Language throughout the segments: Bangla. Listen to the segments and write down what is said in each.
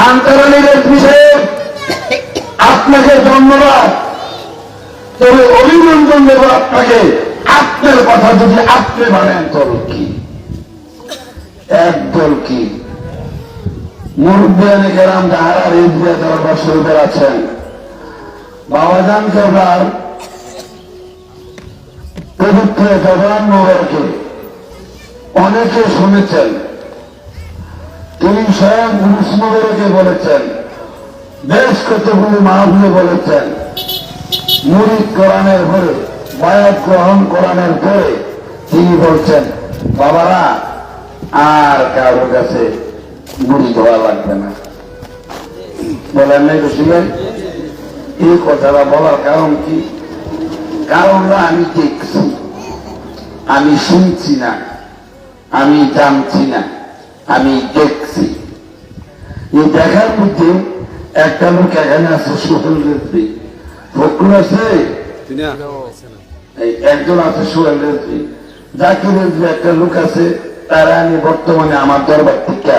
আন্তরানীদের বিষয়ে আপনাকে ধন্যবাদ, তবে অভিনন্দন দেব আপনাকে। আপনার কথা যদি আপনি মানেন দল কি, একদল কি মুরব্বিয়ানে কেরাম যাহারা রেজিয়া দরবার শরীফের আছেন, বাবাজান কেবলার পবিত্র জবান মোবারকে অনেকে শুনেছেন। তিনি স্বয়ং উরুস মোবারকে বলেছেন, বেশ কতগুলি মাহফিলে বলেছেন, মুরিদ কোরআনের পরে বায়াত গ্রহণ কোরআনের পরে তিনি বলছেন, বাবারা আর কারোর কাছে মুরিদ হওয়া লাগবে না। বলেন নাই বেশি ভাই? এই কথাটা বলার কারণ কি? কারণটা আমি দেখছি, আমি শুনছি না, আমি জানছি না, আমি দেখছি। এই দেখার মধ্যে একটা লোক এখানে আছে, সোহেল রেজভি, ফখরুল আছে, একজন আছে সোহেল রেজভি, জাকির রেজভি, একটা লোক আছে। তারা আমি বর্তমানে আমার দরবার থেকে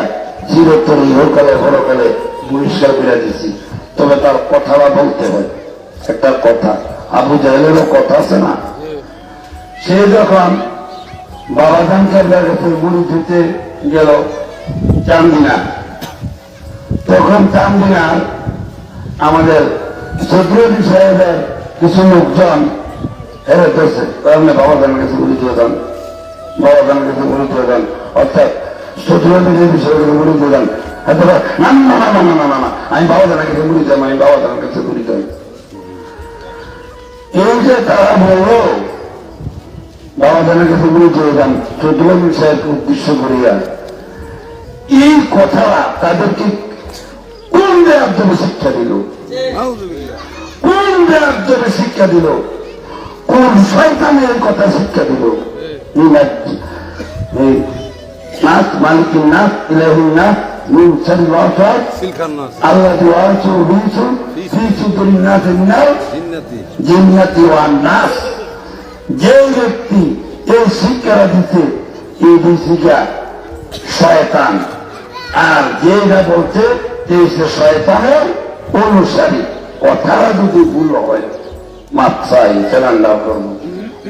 চিরতর ইহকালে পরকালে পরিষ্কার করে দিচ্ছি। তবে তার কথাটা বলতে হয়, একটা কথা, আবু জাহেলেরও কথা আছে না। সে যখন বাবাজান কেবলার কাছে মুড়ি ধুতে গেল চান্দিনা, তখন চান্দিনার আমাদের চৌধুরী সাহেবের কিছু লোকজন হেরে ধরছে, কারণ বাবাজানের কাছে গুলি দিয়ে দেন, বাবাজানের কাছে গুলি দিয়ে দেন, অর্থাৎ চৌধুরী বিষয়ে গুলি দিয়ে দেন। না না না না না না না, আমি বাবাজানের কাছে গুলি দেব, আমি বাবাজানের কাছে গুলি দেব। এই যে তারা বললো বাবাজানের কাছে গুলি দিয়ে দেন চৌধুরী সাহেবকে উদ্দেশ্য করিয়া, এই কথাটা তাদেরকে কোন দেয়ার শিক্ষা দিল? কোন দেয়ার শিক্ষা দিল? কোন শয়তানের কথা শিক্ষা দিল? নাস মালিকিন নাস ইলাহিন নাস মিন শাররিল ওয়াসওয়াস আল্লাযী ওয়াসওয়াসু ফি সুদুরিন নাস মিনাল জিন্নাতি ওয়ান নাস। যে ব্যক্তি এই শিক্ষাটা দিতে, এই শিক্ষা শয়তান, আর যেটা বলছে সে শয়তানের অনুসারী। কথাটা যদি ভুল হয় মাপ চাই, চ্যালেঞ্জ করবো।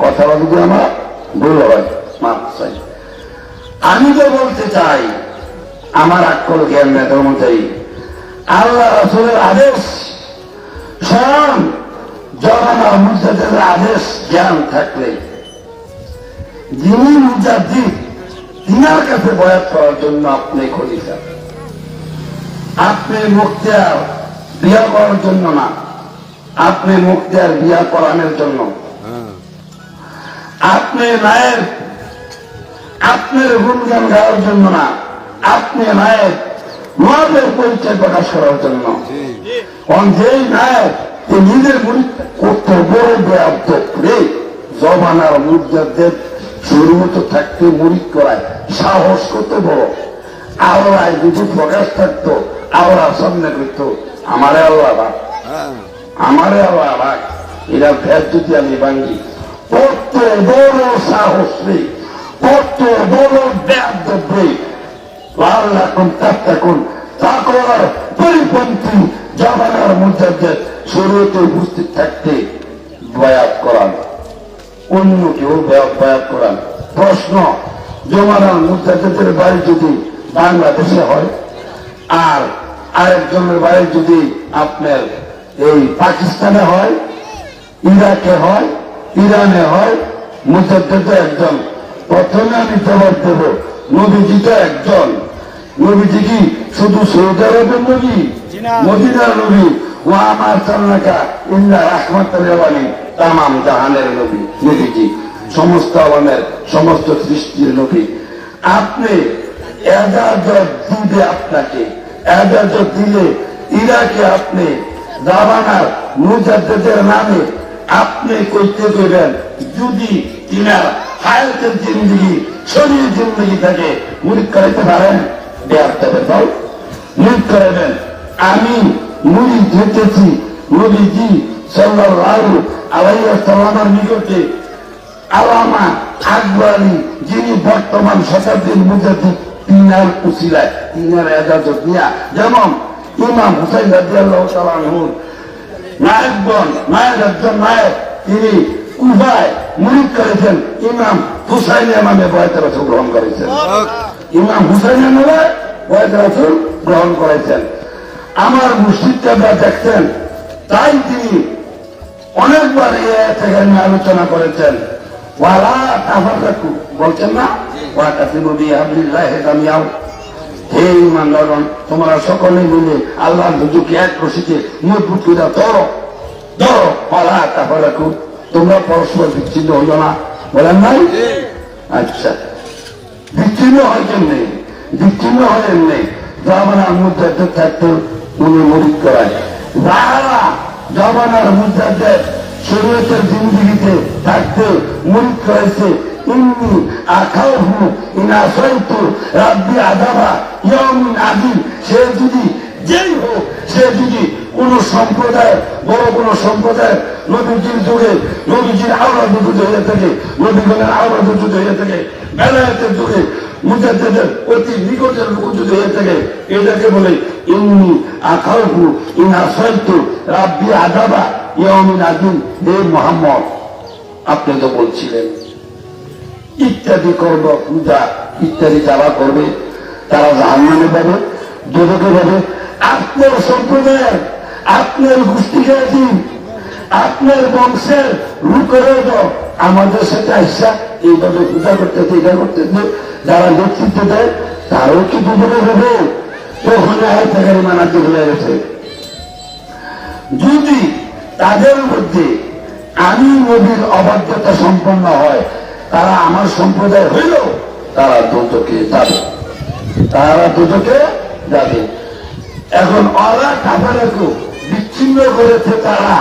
কথাটা যদি আমার ভুল হয় মাপ চাই। আমি তো বলতে চাই, আমার আকল জ্ঞান নেতার অনুযায়ী আল্লাহ রাসূলের আদেশ, স্বয়ং জনাব মুজাদ্দিদের আদেশ জ্ঞান থাকলে যিনি মুজাদ্দিদ তিনার কাছে বয়াত করার জন্য আপনি খলিফা, আপনি মুখতিয়ার বিয়া করার জন্য না, আপনি মুখতিয়ার বিয়া করানোর জন্য, আপনি নায়েব আপনার গুণগান গাওয়ার জন্য না, আপনি নায়েব নয়ের পরিচয় প্রকাশ করার জন্য। যেই নায়েব নিজের কত বড় বেয়াদরে জমানার মুজাদ্দিদ শরীয়ত থাকতে মুরিদ করায় সাহস কত বড়। আওলায় যদি প্রকাশ থাকতো, আওলা সামনে করতো আমারে আল্লাহ ভাগ, আমারে আল্লাহ ভাগ, এরা ভেদ যদি আমি ভাঙ্গি, কত বড় সাহস রে, কত বড় বেয়াদরে। লাল রাখুন তার থাকুন তাকওয়ার পরিপন্থী জমানার মুজাদ্দিদ শরীয়তে উপস্থিত থাকতে বয়াত করান, অন্য কেউ বয়াত করান। প্রশ্ন, জমানার মুজাদ্দিদের বাড়ি যদি বাংলাদেশে হয়, আর আরেকজনের বাড়ি যদি আপনার এই পাকিস্তানে হয়, ইরাকে হয়, ইরানে হয়, মুজাদ্দিদ একজন। প্রথমে আমি জবাব দেব, নবীজি তো একজন। নবীজি কি শুধু সৌদি আরবের নবী? মদিনার নবী। ও আমার সাল্লাকা ইল্লা রাহমাতাল লিল আলামিন, তামাম জাহানের নবী নবীজি, সমস্ত আলমের সমস্ত সৃষ্টির নবী। আপনি এজাজত দিবে, আপনাকে এজাজত দিলে ইরাকে আপনি জামানার মুজাদ্দিদের নামে আপনি কইতে কইবেন, যদি তিনার হায়াতের জিন্দগি শরীর জিন্দগি থাকে মুরিদ করাইতে পারেন, মুরিদ করাবেন। আমি মুরিদ হইতেছি নবীজি সাল্লাল্লাহু আলাইহি ওয়াসাল্লামের নিকটে আল্লামা আকবরী, যিনি বর্তমান শতাব্দীর মুজাদ্দিদ, তিনার উসিলায় তিনার এজাজত নিয়া, যেমন ইমাম হুসাইন রাদিয়াল্লাহু তাআলা আনহু নায়েকগণ, নায়েক একজন নায়েক, তিনি কুফায় মুরিদ করেছেন, ইমাম হুসাইনের নামে বয়াতে রাসূল গ্রহণ করেছেন। ইমাম হুসাইনের নামে বয়াতে রাসূল গ্রহণ করেছেন। আমার মুর্শিদরা দেখছেন, তাই তিনি অনেকবার এই থেকে আলোচনা করেছেন। ওয়ালা তাফাররাকু বলছেন না, ওয়া তাসিমু বিহাবলিল্লাহি জামিআও, হে ঈমানদারগণ তোমরা সকলে মিলে আল্লাহর দুজকে এক রশিতে মজবুত করে ধরো ধরো। ওয়ালা তাফাররাকু, তোমরা পরস্পর বিচ্ছিন্ন হইও না, বলেন নাই? আচ্ছা, বিচ্ছিন্ন হয় কেমনে? বিচ্ছিন্ন হয় এমনি, জামানার মধ্যে থাকতে উনি মুরিদ করায়। যারা জামানার মধ্যে শরীয়তের জিন্দেগিতে থাকতে মুরিদ করেছে, ইন্নী আখাউহু ইন আসাইতু রাব্বি আযাবা ইয়াউমিন আযীম, সে যদি যেই হোক, সে যদি কোন সম্প্রদায়, বড় কোন সম্প্রদায় নবীজির যুগে নবীজির আওলাদ যুগ হয়ে থাকে, নবীগণের আওলাদ যুগ হয়ে থাকে, বেলায়েতের যুগে মুজাদ্দিদের অতি নিকটের লোক যদি হয়ে থাকে, এটাকে বলে ইন্নী আখাউহু ইন আসাইতু রাব্বি আযাবা ইয়াউমিন আযীম। হে মুহাম্মদ, আপনি তো বলছিলেন ইত্যাদি করব, পূজা ইত্যাদি যারা করবে তারা জাহান্নামে যাবে, দোজখে যাবে। আপনার সম্প্রদায়ের, আপনার গোষ্ঠীকে দিন, আপনার বংশের লোকেরাও তো আমাদের সাথে আইসা এইভাবে পূজা করতেছে, এটা করতেছে, যারা নেতৃত্ব দেয় তারাও কি দোজখে যাবে? তখন আয়াতকারী মানাতে হয়ে গেছে। যদি তাদের মধ্যে আমি নবীর অবাধ্যতা সম্পন্ন হয়, তারা আমার সম্প্রদায় হইল, তারা দোজখে যাবে, তারা দোজখে যাবে। এখন ওরা কাফেরকে বিচ্ছিন্ন করেছে তারা,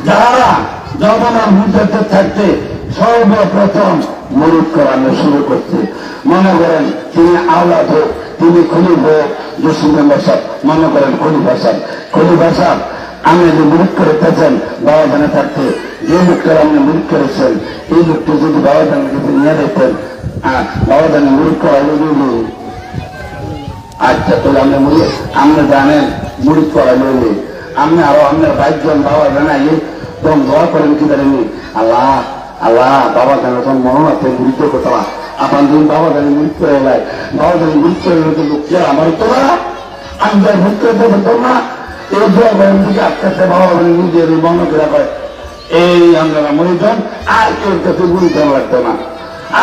যারা জামানার মধ্যে থাকতে সর্বপ্রথম মুরিদ করানো শুরু করছে। মনে করেন তিনি আওলাদ হোক, তিনি খলিফ হোক, জসিম মেম্বার সাহেব, মনে করেন খলিফা সাহেব, খলিফা সাহেব আপনি যে মুরিদ করেছেন বাবাদানে থাকতে, যে লোকটা আপনি মুরিদ করেছেন, এই লোকটা যদি বাবাদানের কাছে নিয়ে যেতেন, বাবাদানে মুরিদ করা লইলে, আচ্ছা তাহলে আপনি মুরিদ, আপনি জানেন মুরিদ করা লইলে আপনি আরো আপনার 22 জন বাবাদানে আইলে তখন দোয়া করেন কি জানেনি, আল্লাহ আল্লাহ বাবাদানে তখন মনে আছে মুরিদ করতে, আপনার যখন বাবাদানে মুরিদ করে এলাই, বাবাদানে মুরিদ করে লোককে আমার তো না, আমি যাই মুরিদ করে দেবেন না, এই দোয়া করেন দিকে আটকাছে বাবাদানে নিজের মনে করে করে এই আমরা মরিদন আর কেউ কাছে গুরুত্ব লাগতো না।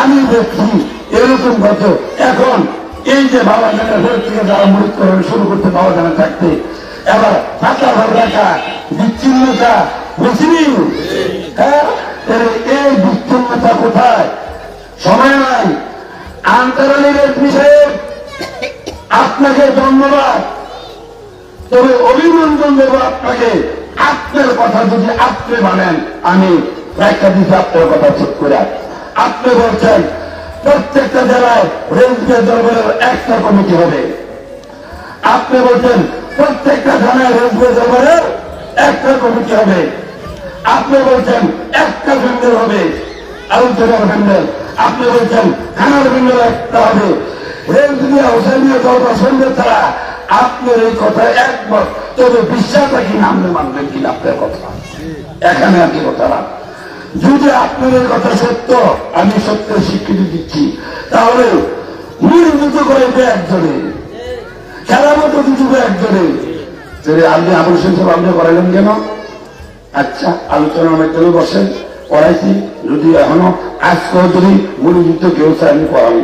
আমি দেখছি এরকম কত এখন এই যে বাবাদানের ঘর থেকে যারা মুরিদ করে শুরু করতে বাবাদানে থাকতে, এবার পাতা ঘর রাখা বিচ্ছিন্নতা বুঝিনি, হ্যাঁ এই বিচ্ছিন্নতা কোথায়? সময় নাই। আন্তরালীর বিষয়ে আপনাকে ধন্যবাদ, তবে অভিনন্দন দেব আপনাকে। আপনার কথা যদি আপনি মানেন, আমি একটা দিতে আপনার কথা ঠিক করে, আপনি বলছেন প্রত্যেকটা জেলায় রেঞ্জের দরবারের একটা কমিটি হবে, আপনি বলছেন প্রত্যেকটা থানায় রেঞ্জের দরবারের একটা কমিটি হবে, আপনি বলছেন একটা ভেন্ডার হবে, আলোচনার ভেন্ডার, আপনি বলছেন থানার ভেন্ডার একটা হবে, রেঞ্জ নিয়ে হোসেনিয়া দরবার সন্ধ্যে ছাড়া আপনার এই কথা একমত, তবে বিশ্বাস রাখি না আপনি মানবেন কিনা আপনার কথা, এখানে আর কি কথা না। যদি আপনার এই কথা সত্য, আমি সত্যের স্বীকৃতি দিচ্ছি, তাহলে মুড়ি দুটো করে একজনে, খেলার মতো দুটো একজনে, আপনি আবুল হোসেন সাহেব আপনি করাইলেন কেন? আচ্ছা আলোচনা অনেক জন্য বসেন, করাইছি, যদি এখনো আজকেও যদি মুড়ি যুদ্ধ কেউ চাই আমি করাবো,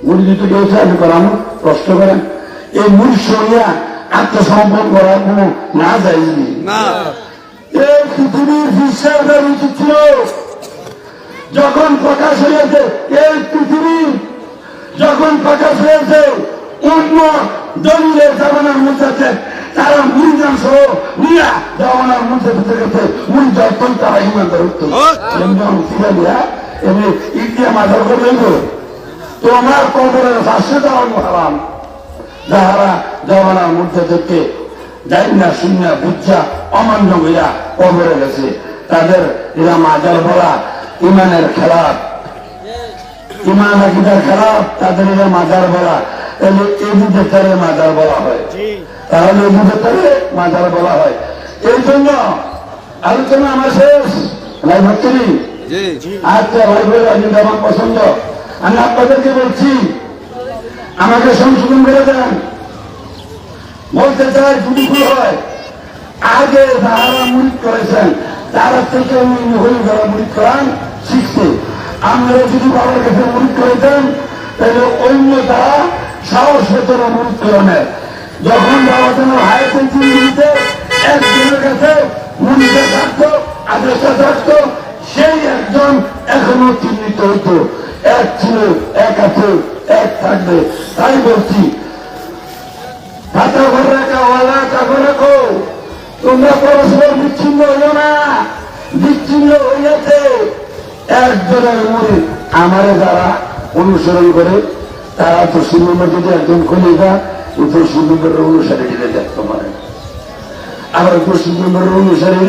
মুড়ি যুদ্ধ কেউ চাই আমি করানো, প্রশ্ন করেন। এই মুড়ি সরিয়া আত্মসমর্পণ করার কোন না যায়নি, এই পৃথিবীর বিশ্বাসের উচিত ছিল যখন প্রকাশ হয়েছে, এই পৃথিবী যখন প্রকাশ হয়েছে অন্য দলীয় জামানার মধ্যে তারা মুড়িদান সহ নিয়া জামানার মধ্যে ঢুকে গেছে, মুড়ি যখন তারা ইমানদার উত্তর এমনি ইন্ডিয়া মাথার করে তোমার কবরের পাশে যাওয়ার হারাম, যাহারা জামানার মধ্যে থেকে যাই না শূন্য বুঝা অমান্য হইয়া কবরে গেছে, তাদের এরা মাজার বলা ইমানের খেলাফ, ইমান আকিদার খেলাফ, তাদের এরা মাজার বলা। তাহলে এই দুটারে মাজার বলা হয়, তাহলে এই দুটারে মাজার বলা হয়। এই জন্য আলোচনা আমার শেষ। ভাই ভাবছি আচ্ছা ভাই বলে কিন্তু আমার পছন্দ। আমি আপনাদেরকে বলছি, আমাকে সংশোধন করে দেন। বলতে চাই যদি ভুল হয়, আগে যারা মুরিদ করেছেন তারা থেকে হয়ে যারা মুরিদ করান শিখছে। আমরা যদি বাবার কাছে মুরিদ করেছেন তাহলে অন্য তারা সাহস পেত না মুরিদ করণের। যখন বাবা যেন হায়াতের চিন্তিতে একজনের কাছে মুরিদে থাকতো, আদেশটা থাকতো, সেই একজন এখনো চিহ্নিত হইতো। এক ছিল, এক আছে, এক থাকবে। তাই বলছি, তোমরা পরস্পর বিচ্ছিন্ন হইও না। বিচ্ছিন্ন হইয়াছে একজনের মুরিদ আমারে যারা অনুসরণ করে তারা তো সুন্দর যদি একজন খলিফা তো সুন্দর অনুসারীদের দেখতে পারে, আবার তো সুন্দর অনুসারী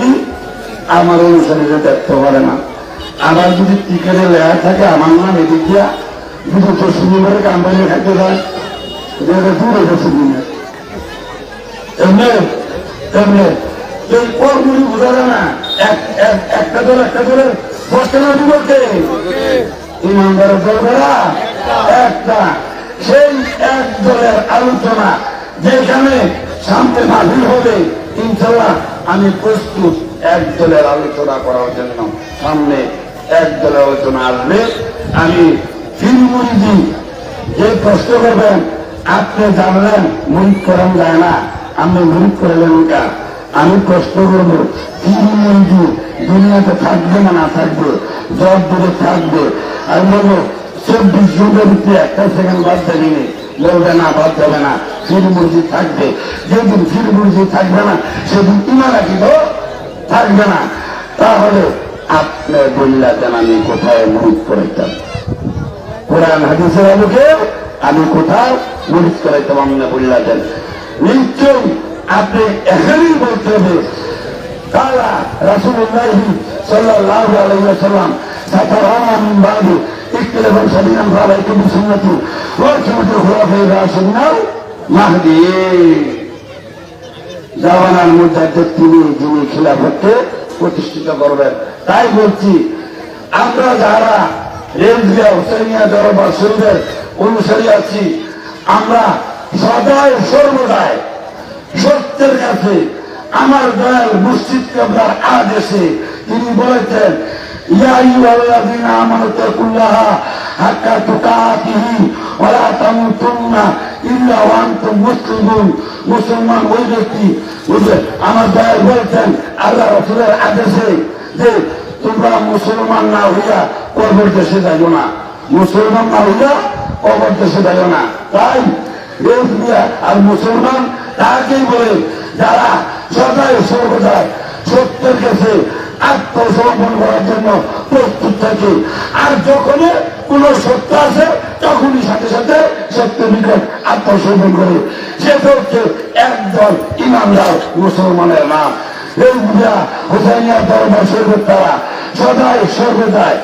আমার অনুসারীরা দেখতে পারে না। আবার যদি টিকেটে লেখা থাকে আমার নাম এদিক দিয়া যদি তো সুন্দর কাম্পানি খাইতে যায় দূরে গেছে দিনে এমনি এমনি এই পরগুলি বোঝা যায় না। একটা দলের বসতে না বলতে ইমানদারের দলবেলা একটা, সেই এক দলের আলোচনা যেখানে সামনে মাহফিল হবে ইনশাল্লাহ আমি প্রস্তুত এক দলের আলোচনা করার জন্য। সামনে এক দলের আলোচনা আসবে। আমি ফিল্মুরিদি যে প্রশ্ন করবেন, আপনি জানলেন মুরিদ করান যায় না, আপনি মুরিদ করলেন কা? আমি প্রশ্ন করবো ফিল্মুরিদি দুনিয়াতে থাকবে না, না থাকবে, জব দূরে থাকবে। আর বলবো 24 ঘন্টার ভিতরে একটা সেকেন্ড বাদ দেবেনি, বলবে না বাদ দেবে না, ফিল্মুরিদি থাকবে। যেদিন ফিল্মুরিদি থাকবে না সেদিন ইমান রাখিব থাকবে না। তাহলে আপনি বললা দেন আমি কোথায় মুরিদ করাইতাম, কোরআন হাদিসের আলোকে আমি কোথাও মুরিদ করাইতাম, আপনি বললা দেন। নিশ্চয়ই আপনি এখানেই বলতে হবে তারা রাসূলুল্লাহ সাল্লাল্লাহু আলাইহি ওয়াসাল্লাম সাতারানা মিন বাদি ইখতিলাফান শাদীদান ফালাইকুম বিসুন্নতি ওয়া সুন্নাতুল খুলাফায়ে রাশিদিন মাহদিয়্যিন। জামানার মুজাদ্দিদ তিনি যিনি খিলাফতকে প্রতিষ্ঠিত করবেন। তাই বলছি, আমরা যারা রেলজিয়া হুসাইনিয়া দরবার শরীফের অনুসারী আছি, আমরা সদাই সর্বদাই সত্যের কাছে আমার দয়াল মুর্শিদ কেবলার আদেশে তিনি বলেছেন, ইয়া আইয়ুহাল্লাযীনা আমানু তাকুল্লাহা হাক্কা তুকাতিহি ওয়া লা তামুতুন্না ইল্লা ওয়া আনতুম মুসলিমুন। মুসলমান ওই ব্যক্তি, আমার দয়াল বলছেন আল্লাহ রাসূলের আদেশে যে তোমরা মুসলমান না হইয়া কবর দেশে যাইও না, মুসলমান না হইয়া কবর দেশে যাইও না। তাই আর মুসলমান তাকেই বলে যারা সদাই সর্বদাই সত্যের কাছে আত্মসমর্পণ করার জন্য প্রস্তুত থাকে। আর যখন কোন সত্য আছে তখনই সাথে সাথে সত্যের নিকট আত্মসমর্পণ করে। সেটা হচ্ছে একদল ইমানদার মুসলমানের নাম। এই বুঝা হুসাইনিয়া দরবার শরীফের তারা সদাই সর্বদাই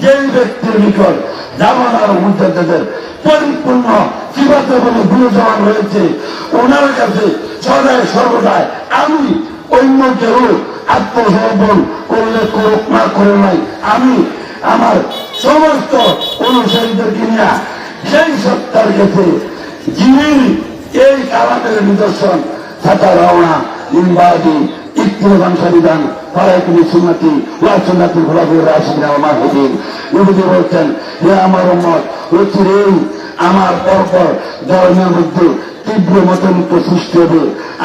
যেই ব্যক্তির নিকট জামানার মুজাদ্দিদের পরিপূর্ণ সিফাত বলে গুণমান রয়েছে, ওনার কাছে সদাই সর্বদাই আমি অন্য কেউ আত্মসমর্পণ করলে করুক না করে নাই, আমি আমার সমস্ত অনুসারীদেরকে নিয়ে সেই সত্তার কাছে যিনি এই কালামের নিদর্শন ছাতা রওনা ইমবাদি ইত্তিবান শরীদান ফালাইকুম সুন্নতি ওয়া সুন্নাতুল খুলাফায়ে রাশিদিন মাহদিয়্যিন। নবীজি বলছেন, হে আমার উম্মত, অচিরেই আমার পরপর ধর্মের মধ্যে তীব্র মতানৈক্য সৃষ্টি হবে।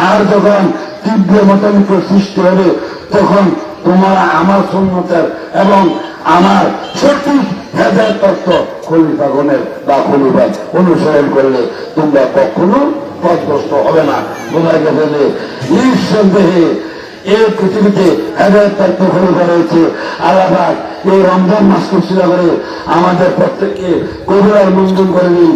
আর যখন তীব্র মতানৈক্য সৃষ্টি হবে তখন তোমরা আমার সুন্নতের এবং আমার সঠিক হেদায়েত তত্ত্ব খলিফাগণের বা খলিফার অনুসরণ করলে তোমরা কখনো পথভ্রষ্ট হবে না। বোঝা গেছে যে নিঃসন্দেহে এই পৃথিবীতে হেদায়েত তত্ত্ব খলিফা রয়েছে। আল্লাহ এই রমজান মাস করে আমাদের প্রত্যেককে কবুল আর মঞ্জুর করে নিন।